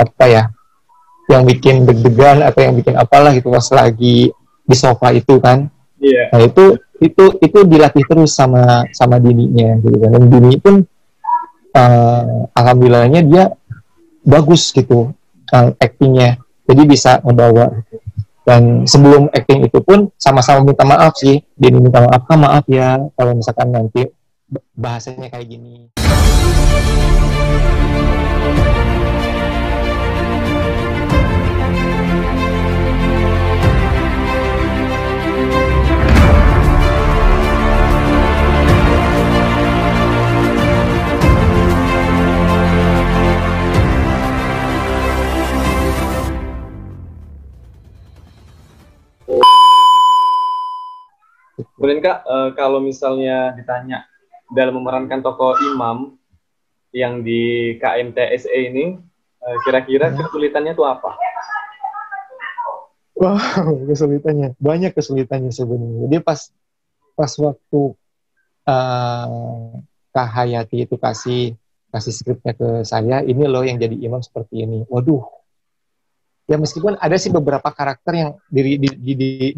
apa ya, yang bikin deg-degan atau yang bikin apalah gitu pas lagi di sofa itu kan. Iya. Nah itu dilatih terus sama Dininya gitu kan. Dan Dini pun alhamdulillahnya dia bagus gitu actingnya, jadi bisa ngebawa gitu. Dan sebelum acting itu pun sama-sama minta maaf sih, Dini minta maaf, maaf ya kalau misalkan nanti bahasanya kayak gini. Kemudian Kak, kalau misalnya ditanya dalam memerankan tokoh Imam yang di KMTSE ini, kira-kira kesulitannya itu apa? Wow, kesulitannya banyak, kesulitannya sebenarnya. Jadi pas waktu Kak Hayati itu kasih skripnya ke saya, ini loh yang jadi imam seperti ini. Waduh, ya meskipun ada sih beberapa karakter yang di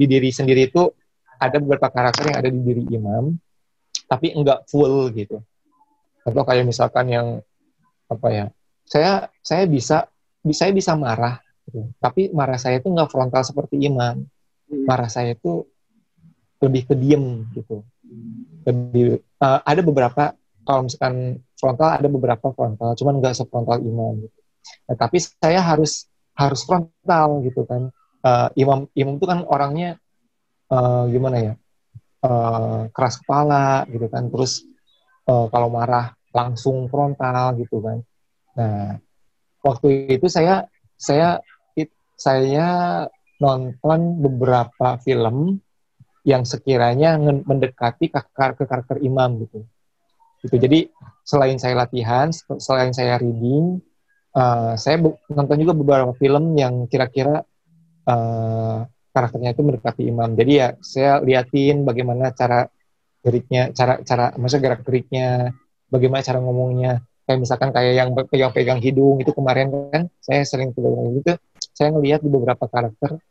diri sendiri itu, ada beberapa karakter yang ada di diri imam, tapi enggak full gitu. Atau kayak misalkan yang apa ya, saya bisa marah gitu. Tapi marah saya itu nggak frontal seperti imam. Marah saya itu lebih ke diem gitu. Ada beberapa, kalau misalkan frontal, ada beberapa frontal, cuman nggak sefrontal imam gitu. Nah, tapi saya harus frontal gitu kan. Imam itu kan orangnya gimana ya, keras kepala gitu kan, terus kalau marah langsung frontal gitu kan. Nah, waktu itu saya saya nonton beberapa film yang sekiranya mendekati ke karakter imam gitu. Jadi selain saya latihan, selain saya reading, saya nonton juga beberapa film yang kira-kira karakternya itu mendekati imam. Jadi ya saya liatin bagaimana cara geriknya, maksudnya gerak geriknya, bagaimana cara ngomongnya. Kayak misalkan kayak yang pegang-pegang hidung itu kemarin kan, saya sering pegang gitu. Saya ngelihat di beberapa karakter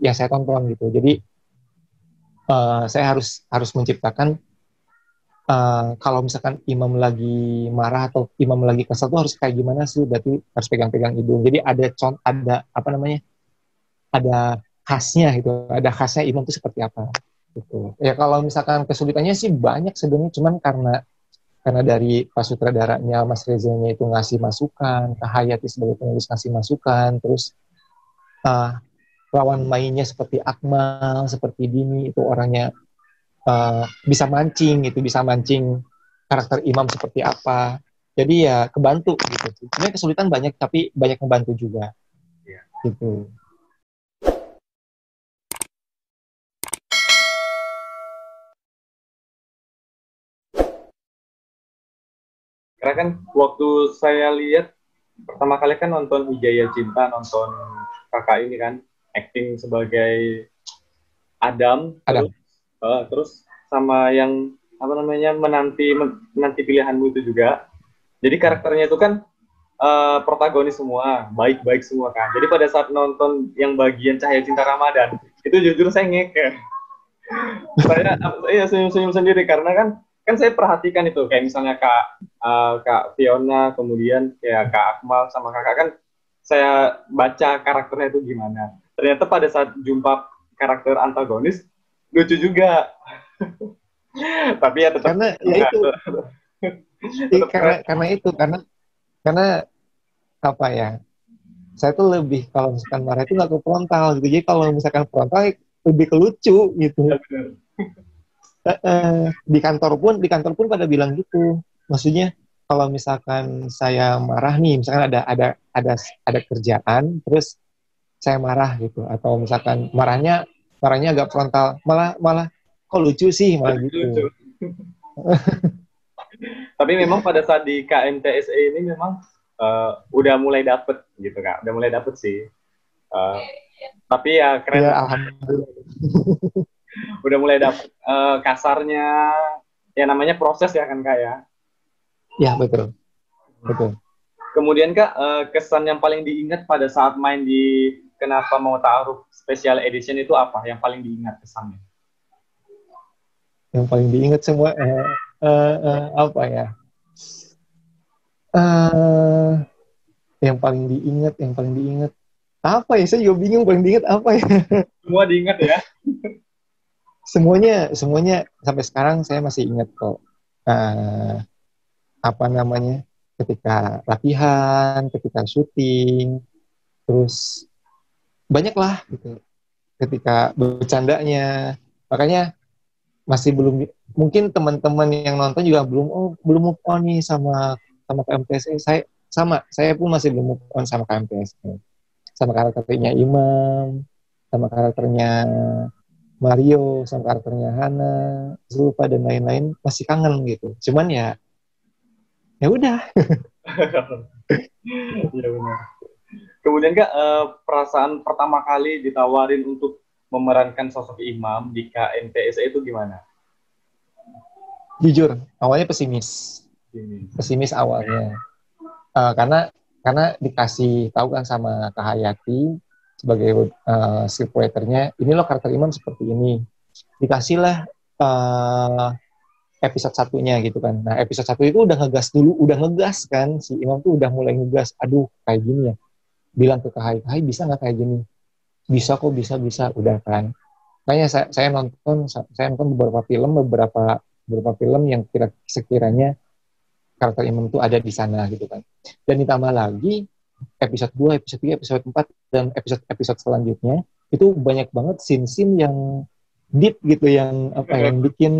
yang saya tonton gitu. Jadi saya harus menciptakan kalau misalkan imam lagi marah atau imam lagi kesal tuh harus kayak gimana sih, berarti harus pegang-pegang hidung. Jadi ada apa namanya, ada khasnya gitu, ada khasnya imam itu seperti apa gitu. Ya kalau misalkan kesulitannya sih banyak sebenarnya, cuman karena dari Pak sutradaranya Mas Rezanya itu ngasih masukan, Kak Hayati sebagai penulis ngasih masukan, terus lawan mainnya seperti Akmal, seperti Dini itu orangnya bisa mancing gitu, bisa mancing karakter imam seperti apa. Jadi ya kebantu gitu. Sebenarnya kesulitan banyak, tapi banyak membantu juga. Ya. Gitu. Karena kan waktu saya lihat pertama kali kan nonton Wijaya Cinta, nonton kakak ini kan acting sebagai Adam. Terus sama yang apa namanya menanti pilihanmu itu juga. Jadi karakternya itu kan protagonis semua, baik-baik semua kan. Jadi pada saat nonton yang bagian Cahaya Cinta Ramadan, itu jujur saya ngekeh. Saya senyum-senyum sendiri karena kan saya perhatikan itu kayak misalnya Kak Fiona, kemudian kayak Kak Akmal sama Kakak kan saya baca karakternya itu gimana. Ternyata pada saat jumpa karakter antagonis lucu juga. Tapi ya tetap karena ya itu karena apa ya, saya tuh lebih kalau misalkan marah itu nggak ke frontal gitu. Jadi kalau misalkan frontal lebih ke lucu gitu. Di kantor pun pada bilang gitu. Maksudnya kalau misalkan saya marah nih, misalkan ada kerjaan, terus saya marah gitu, atau misalkan marahnya agak frontal, malah kok lucu sih, malah gitu. Tapi memang pada saat di KMTSE ini memang udah mulai dapet gitu Kak, udah mulai dapet sih. Tapi ya keren. Ya, alhamdulillah. Udah mulai dapet kasarnya, ya namanya proses ya kan Kak ya. Ya betul. Kemudian Kak, kesan yang paling diingat pada saat main di Kenapa Mau Ta'aruf Special Edition itu apa? Yang paling diingat kesannya? Yang paling diingat semua apa ya? Eh yang paling diingat apa ya? Saya juga bingung paling diingat apa ya. Semua diingat ya? Semuanya sampai sekarang saya masih ingat kok. Eh, apa namanya? Ketika latihan, ketika syuting, terus banyak lah gitu. Ketika bercandanya, makanya masih belum, mungkin teman-teman yang nonton juga belum move on nih sama KMTSE. Saya pun masih belum move on sama KMTSE, sama karakternya Imam, sama karakternya Mario, sama karakternya Hana, Zulfa dan lain-lain, masih kangen gitu. Cuman ya udah. Iya benar. Kemudian Kak, perasaan pertama kali ditawarin untuk memerankan sosok Imam di KMTSE itu gimana? Jujur awalnya pesimis awalnya. Karena dikasih tahu kan sama Kak Hayati sebagai script writer-nya, ini loh karakter Imam seperti ini. Dikasihlah episode satunya gitu kan. Nah, episode satu itu udah ngegas kan, si Imam tuh udah mulai ngegas. Aduh, kayak gini ya. Bilang ke Kak Hai, bisa nggak kayak gini? Bisa kok, bisa. Udah kan. Makanya saya nonton beberapa film yang sekiranya karakter Imam tuh ada di sana gitu kan. Dan ditambah lagi episode 2, episode 3, episode 4 dan episode selanjutnya itu banyak banget scene-scene yang deep gitu, yang bikin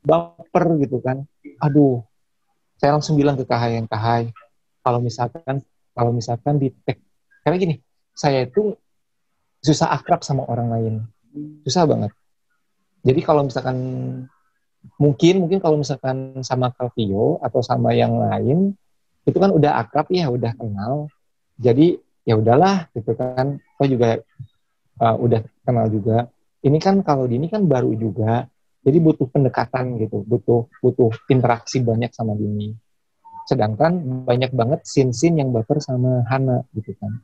baper gitu kan. Aduh, saya langsung bilang ke Kahai, kalau misalkan di tag, karena gini, saya itu susah akrab sama orang lain, susah banget. Jadi kalau misalkan mungkin kalau misalkan sama Calvio atau sama yang lain itu kan udah akrab ya, udah kenal, jadi ya udahlah gitu kan. Saya juga udah kenal juga. Ini kan kalau Dini kan baru juga, jadi butuh pendekatan gitu, butuh interaksi banyak sama Dini. Sedangkan banyak banget scene-scene yang baper sama Hana gitu kan.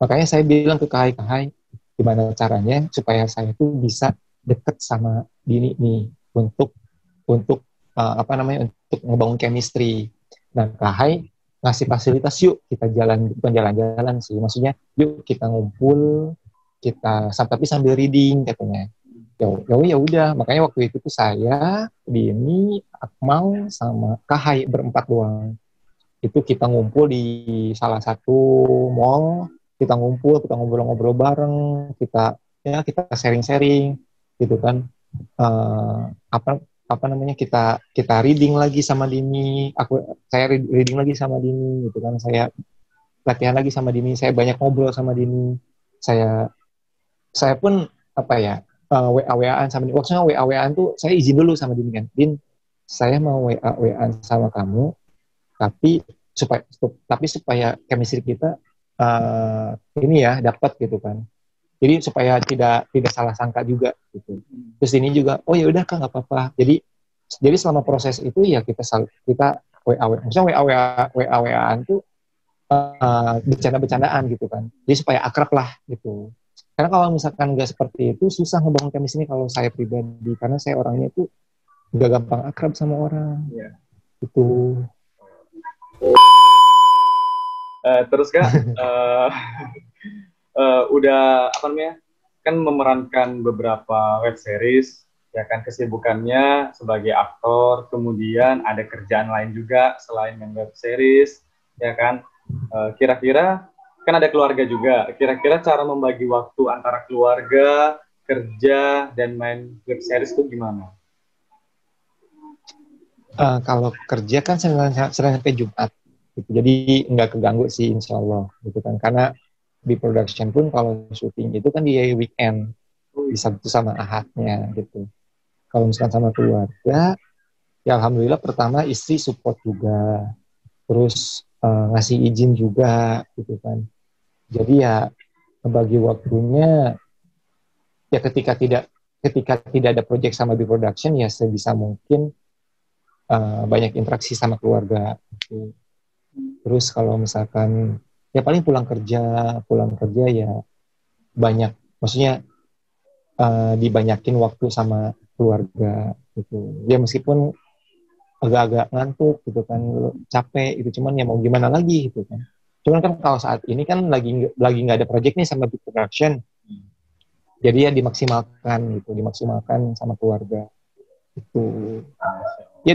Makanya saya bilang ke Kahai, gimana caranya supaya saya tuh bisa deket sama Dini nih untuk untuk ngebangun chemistry. Nah, Kahai ngasih fasilitas, yuk kita jalan, bukan jalan-jalan sih, maksudnya yuk kita ngumpul, tapi sambil reading katanya. Ya udah, makanya waktu itu tuh saya, Dini, Akmal sama Kahai berempat doang. Itu kita ngumpul di salah satu mall, kita ngobrol-ngobrol bareng, kita sharing-sharing gitu kan. Uh, apa apa namanya, kita reading lagi sama Dini, saya reading lagi sama Dini gitu kan, saya latihan lagi sama Dini, saya banyak ngobrol sama Dini, saya saya pun apa ya, WA-WAan sama Dini. Maksudnya WA-WAan tuh saya izin dulu sama Dini kan, Din, saya mau WA-WAan sama kamu, tapi supaya chemistry kita ini ya dapat gitu kan. Jadi supaya tidak salah sangka juga gitu. Terus ini juga, oh ya udah Kak, nggak apa-apa. Jadi selama proses itu ya kita maksudnya WA-WAan tuh bercanda-bercandaan gitu kan. Jadi supaya akrab lah gitu. Karena kalau misalkan nggak seperti itu, susah ngebangun chemistry kalau saya pribadi. Karena saya orangnya itu nggak gampang akrab sama orang. Yeah. Itu. Terus Kak, udah apa namanya, kan memerankan beberapa web series, ya kan, kesibukannya sebagai aktor, kemudian ada kerjaan lain juga selain yang web series, ya kan. Kira-kira kan ada keluarga juga, kira-kira cara membagi waktu antara keluarga, kerja, dan main web series itu gimana? Kalau kerja kan Senin sampai Jumat gitu. Jadi nggak keganggu sih, insya Allah gitu kan. Karena di production pun kalau syuting itu kan di weekend, di Sabtu sama Ahadnya gitu. Kalau misalkan sama keluarga, ya alhamdulillah, pertama istri support juga, terus ngasih izin juga gitu kan. Jadi ya bagi waktunya ya ketika tidak ada project sama di production, ya sebisa mungkin banyak interaksi sama keluarga gitu. Terus kalau misalkan ya paling pulang kerja ya banyak, maksudnya dibanyakin waktu sama keluarga gitu. Ya meskipun agak-agak ngantuk gitu kan, capek gitu, cuman ya mau gimana lagi gitu kan. Cuman kan kalau saat ini kan lagi nggak ada project nih sama big production, jadi ya dimaksimalkan gitu, dimaksimalkan sama keluarga itu. Ya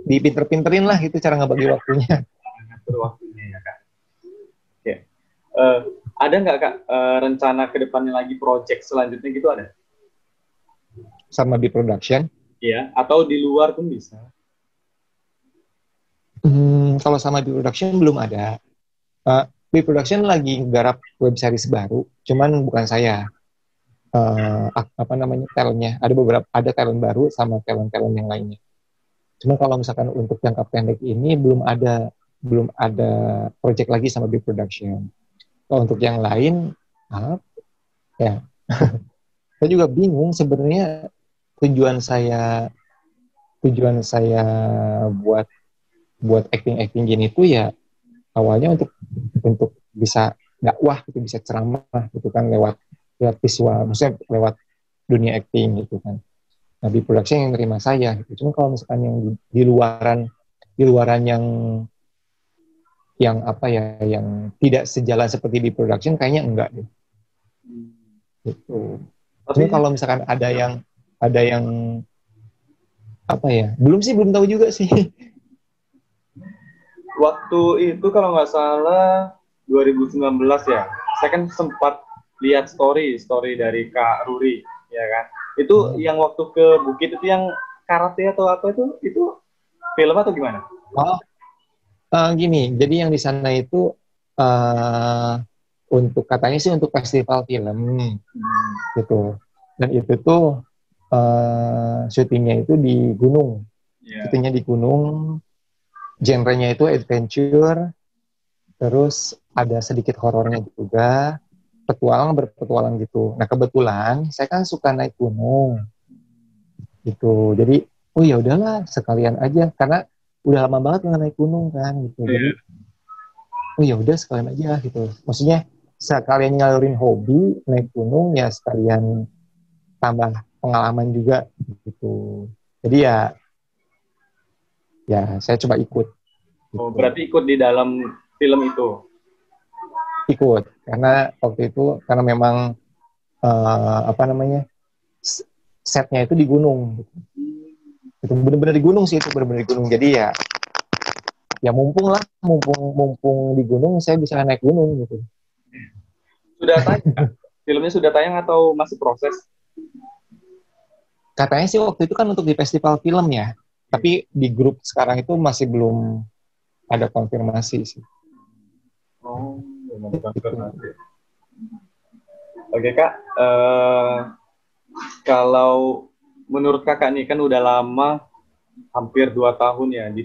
dipinter-pinterin lah itu cara ngebagi waktunya. Ngatur waktunya ya Kak. Oke. Eh, ada nggak Kak rencana ke depannya lagi project selanjutnya gitu ada? Sama big production. Iya, atau di luar pun bisa. Kalau sama big production belum ada. Uh, big production lagi garap web series baru, cuman bukan saya. Apa namanya, talentnya ada talent baru sama talent yang lainnya. Cuma kalau misalkan untuk jangka pendek ini belum ada project lagi sama big production. Kalau untuk yang lain, ya saya juga bingung sebenarnya. Tujuan saya buat buat acting gini tuh ya awalnya untuk bisa dakwah gitu, bisa ceramah gitu kan, lewat lewat visual, maksudnya lewat dunia acting gitu kan. Nah, di production yang nerima saya gitu. Cuma kalau misalkan yang di luaran yang apa ya, yang tidak sejalan seperti di production, kayaknya enggak deh. Gitu. Cuma Tapi kalau misalkan ada yang apa ya, belum tahu juga sih. waktu itu kalau nggak salah 2019 ya, saya kan sempat lihat story dari Kak Ruri, ya kan? Itu yang waktu ke Bukit itu yang karate atau apa itu film atau gimana? Oh, gini, jadi yang di sana itu uh, untuk katanya sih untuk festival film gitu. Dan itu tuh syutingnya itu di gunung. Ya. Syutingnya di gunung, genrenya itu adventure, terus ada sedikit horornya juga, berpetualang gitu. Nah, kebetulan saya kan suka naik gunung gitu. Jadi, oh ya udahlah sekalian aja karena udah lama banget nggak naik gunung kan gitu. Jadi, Iya. oh ya udah sekalian aja gitu. Maksudnya sekalian nyalurin hobi naik gunung ya, sekalian tambah pengalaman juga gitu. Jadi ya saya coba ikut Oh, gitu. berarti ikut di dalam film itu. Ikut karena waktu itu karena memang apa namanya, setnya itu di gunung gitu. Itu bener-bener di gunung sih, itu bener-bener di gunung. Jadi ya mumpung di gunung saya bisa naik gunung gitu. Sudah tayang? Filmnya sudah tayang atau masih proses? Katanya sih waktu itu kan untuk di festival film ya, tapi di grup sekarang itu masih belum ada konfirmasi sih. Oh, belum Gitu. konfirmasi. Oke Kak, kalau menurut Kakak nih kan udah lama, hampir 2 tahun ya di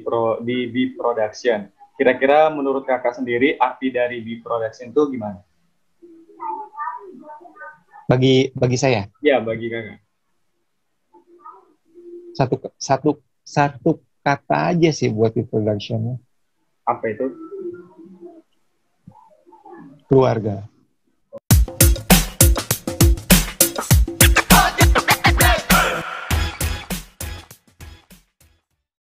B Production. Kira-kira menurut Kakak sendiri arti dari B Production itu gimana? Bagi saya Ya, bagi Kakak. satu satu satu kata aja sih buat di production, Apa itu? keluarga.